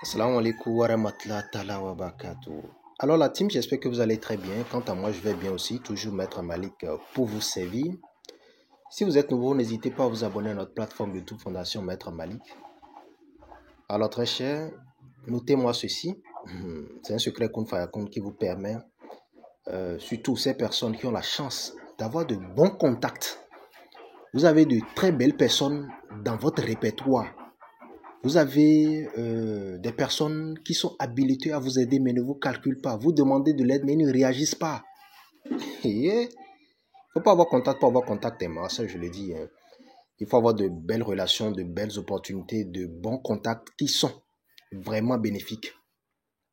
Assalamu alaikum wa rahmatullahi ta'ala wa barakatuh. Alors la team, j'espère que vous allez très bien. Quant à moi, je vais bien aussi. Toujours Maître Malik pour vous servir. Si vous êtes nouveau, n'hésitez pas à vous abonner à notre plateforme YouTube Fondation Maître Malik. Alors très cher, notez-moi ceci. C'est un secret Kun Fayakun qui vous permet, surtout ces personnes qui ont la chance d'avoir de bons contacts. Vous avez de très belles personnes dans votre répertoire. Vous avez des personnes qui sont habilitées à vous aider, mais ne vous calculent pas. Vous demandez de l'aide, mais ils ne réagissent pas. Il ne faut pas avoir contact pour avoir contact, hein, ça je le dis. Hein. Il faut avoir de belles relations, de belles opportunités, de bons contacts qui sont vraiment bénéfiques.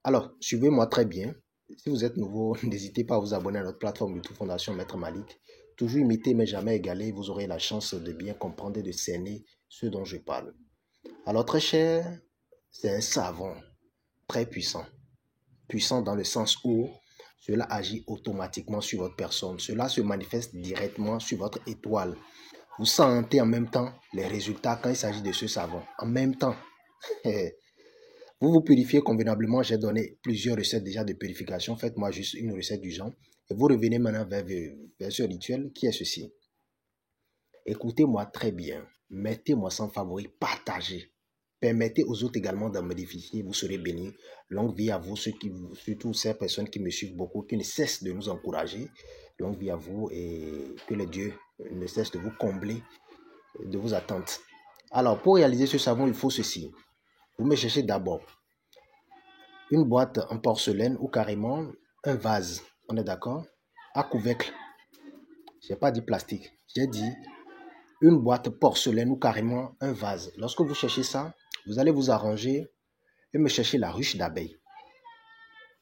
Alors, suivez-moi très bien. Si vous êtes nouveau, n'hésitez pas à vous abonner à notre plateforme YouTube Fondation Maître Malik. Toujours imiter, mais jamais égaler. Vous aurez la chance de bien comprendre et de cerner ce dont je parle. Alors très cher, c'est un savon très puissant. Puissant dans le sens où cela agit automatiquement sur votre personne. Cela se manifeste directement sur votre étoile. Vous sentez en même temps les résultats quand il s'agit de ce savon. En même temps. Vous vous purifiez convenablement. J'ai donné plusieurs recettes déjà de purification. Faites-moi juste une recette du genre. Et vous revenez maintenant vers ce rituel qui est ceci. Écoutez-moi très bien. Mettez-moi sans favori. Partagez. Permettez aux autres également d'en bénéficier, vous serez bénis. Longue vie à vous, surtout ces personnes qui me suivent beaucoup, qui ne cessent de nous encourager. Longue vie à vous et que les dieux ne cessent de vous combler de vos attentes. Alors, pour réaliser ce savon, il faut ceci. Vous me cherchez d'abord une boîte en porcelaine ou carrément un vase. On est d'accord? À couvercle. Je n'ai pas dit plastique. J'ai dit une boîte porcelaine ou carrément un vase. Lorsque vous cherchez ça, vous allez vous arranger et me chercher la ruche d'abeille.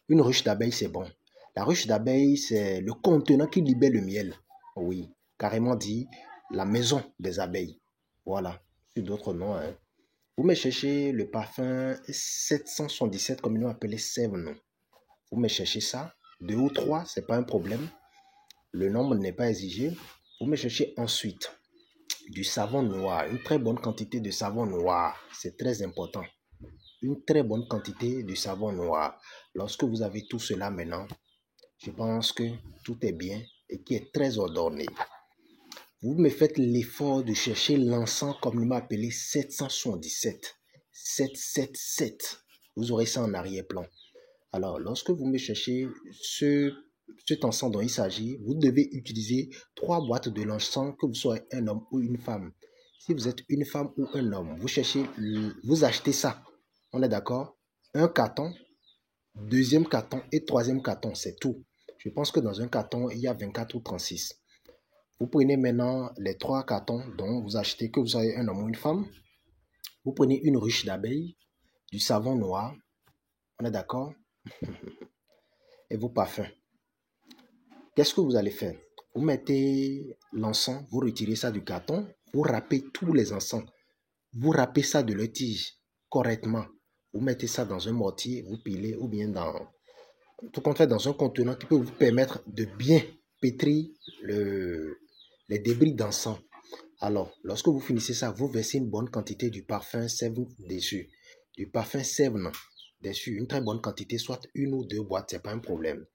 Une ruche d'abeille, c'est bon. La ruche d'abeille, c'est le contenant qui libère le miel. Oui, carrément dit la maison des abeilles. Voilà, sur d'autres noms. Hein. Vous me cherchez le parfum 777, comme ils l'ont appelé Sève, non. Vous me cherchez ça, 2 ou 3, c'est pas un problème. Le nombre n'est pas exigé. Vous me cherchez ensuite du savon noir, une très bonne quantité de savon noir. C'est très important. Une très bonne quantité de savon noir. Lorsque vous avez tout cela maintenant, je pense que tout est bien et qui est très ordonné. Vous me faites l'effort de chercher l'encens comme il m'a appelé 777. 777. Vous aurez ça en arrière-plan. Alors, lorsque vous me cherchez cet encens dont il s'agit, vous devez utiliser 3 boîtes de l'encens, que vous soyez un homme ou une femme. Si vous êtes une femme ou un homme, vous achetez ça. On est d'accord? Un carton, deuxième carton et troisième carton, c'est tout. Je pense que dans un carton, il y a 24 ou 36. Vous prenez maintenant les 3 cartons dont vous achetez, que vous soyez un homme ou une femme. Vous prenez une ruche d'abeilles, du savon noir. On est d'accord? Et vos parfums. Qu'est-ce que vous allez faire? Vous mettez l'encens, vous retirez ça du carton, vous râpez tous les encens. Vous râpez ça de leur tige correctement. Vous mettez ça dans un mortier, vous pilez ou bien tout compte fait dans un contenant qui peut vous permettre de bien pétrir les débris d'encens. Alors, lorsque vous finissez ça, vous versez une bonne quantité du parfum Sève dessus. Du parfum Sève dessus, une très bonne quantité, soit 1 ou 2 boîtes, ce n'est pas un problème.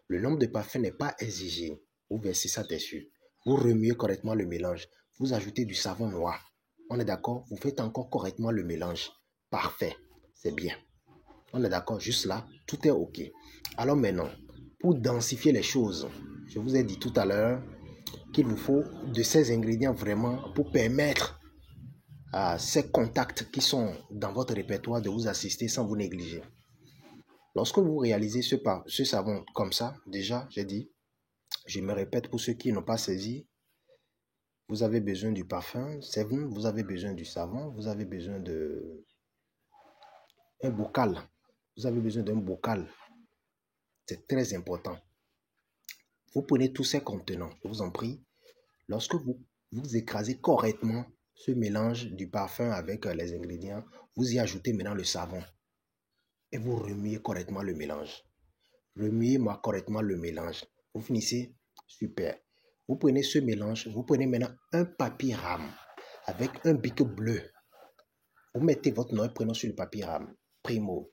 Le nombre de parfums n'est pas exigé. Vous versez ça dessus. Vous remuez correctement le mélange. Vous ajoutez du savon noir. On est d'accord? Vous faites encore correctement le mélange. Parfait. C'est bien. On est d'accord? Juste là, tout est OK. Alors maintenant, pour densifier les choses, je vous ai dit tout à l'heure qu'il vous faut de ces ingrédients vraiment pour permettre à ces contacts qui sont dans votre répertoire de vous assister sans vous négliger. Lorsque vous réalisez ce savon comme ça, déjà, j'ai dit, je me répète pour ceux qui n'ont pas saisi, vous avez besoin du parfum, vous avez besoin du savon, vous avez besoin d'un bocal. Vous avez besoin d'un bocal. C'est très important. Vous prenez tous ces contenants, je vous en prie. Lorsque vous écrasez correctement ce mélange du parfum avec les ingrédients, vous y ajoutez maintenant le savon. Et vous remuez correctement le mélange. Remuez-moi correctement le mélange. Vous finissez, super. Vous prenez ce mélange, vous prenez maintenant un papier rame avec un bic bleu. Vous mettez votre nom et prénom sur le papier rame. Primo.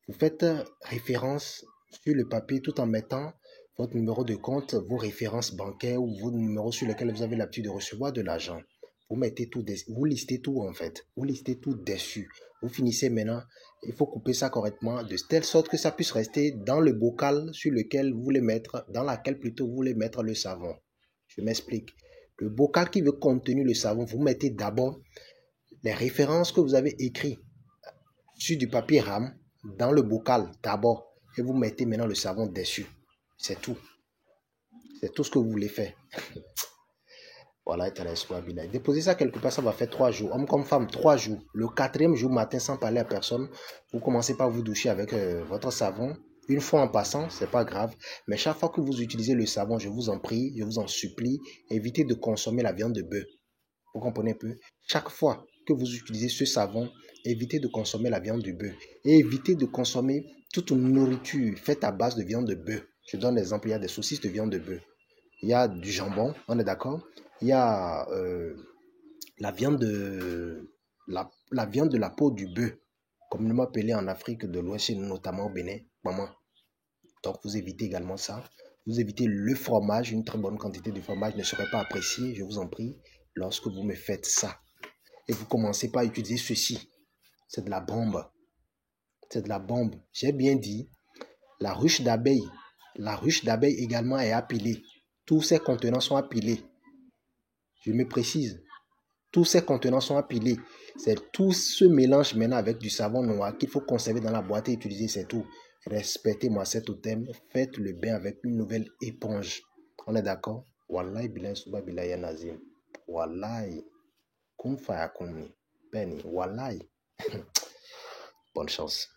Vous faites référence sur le papier tout en mettant votre numéro de compte, vos références bancaires ou vos numéros sur lesquels vous avez l'habitude de recevoir de l'argent. Vous mettez tout, vous listez tout en fait. Vous listez tout dessus. Vous finissez maintenant. Il faut couper ça correctement de telle sorte que ça puisse rester dans le bocal sur lequel vous voulez mettre, dans laquelle plutôt vous voulez mettre le savon. Je m'explique. Le bocal qui veut contenir le savon, vous mettez d'abord les références que vous avez écrites sur du papier rame dans le bocal d'abord et vous mettez maintenant le savon dessus. C'est tout. C'est tout ce que vous voulez faire. Voilà, déposez ça quelque part, ça va faire 3 jours. Homme comme femme, 3 jours. Le 4e jour matin, sans parler à personne, vous commencez par vous doucher avec votre savon. Une fois en passant, c'est pas grave. Mais chaque fois que vous utilisez le savon, je vous en prie, je vous en supplie, évitez de consommer la viande de bœuf. Vous comprenez un peu? Chaque fois que vous utilisez ce savon, évitez de consommer la viande du bœuf. Et évitez de consommer toute nourriture faite à base de viande de bœuf. Je donne l'exemple, il y a des saucisses de viande de bœuf. Il y a du jambon, on est d'accord? Il y a la viande de la peau du bœuf, communément appelée en Afrique de l'Ouest, notamment au Bénin, maman. Donc vous évitez également ça. Vous évitez le fromage, une très bonne quantité de fromage ne serait pas appréciée, je vous en prie, lorsque vous me faites ça. Et vous commencez par utiliser ceci. C'est de la bombe. C'est de la bombe. J'ai bien dit, la ruche d'abeille. La ruche d'abeille également est appelée. Tous ces contenants sont appelés. Je me précise. Tous ces contenants sont appelés. C'est tout ce mélange maintenant avec du savon noir qu'il faut conserver dans la boîte et utiliser, c'est tout. Respectez-moi cet totem. Faites le bain avec une nouvelle éponge. On est d'accord? Wallahi billahi suba billahi nazim. Wallahi. Kun faya kun. Benny. Wallahi. Bonne chance.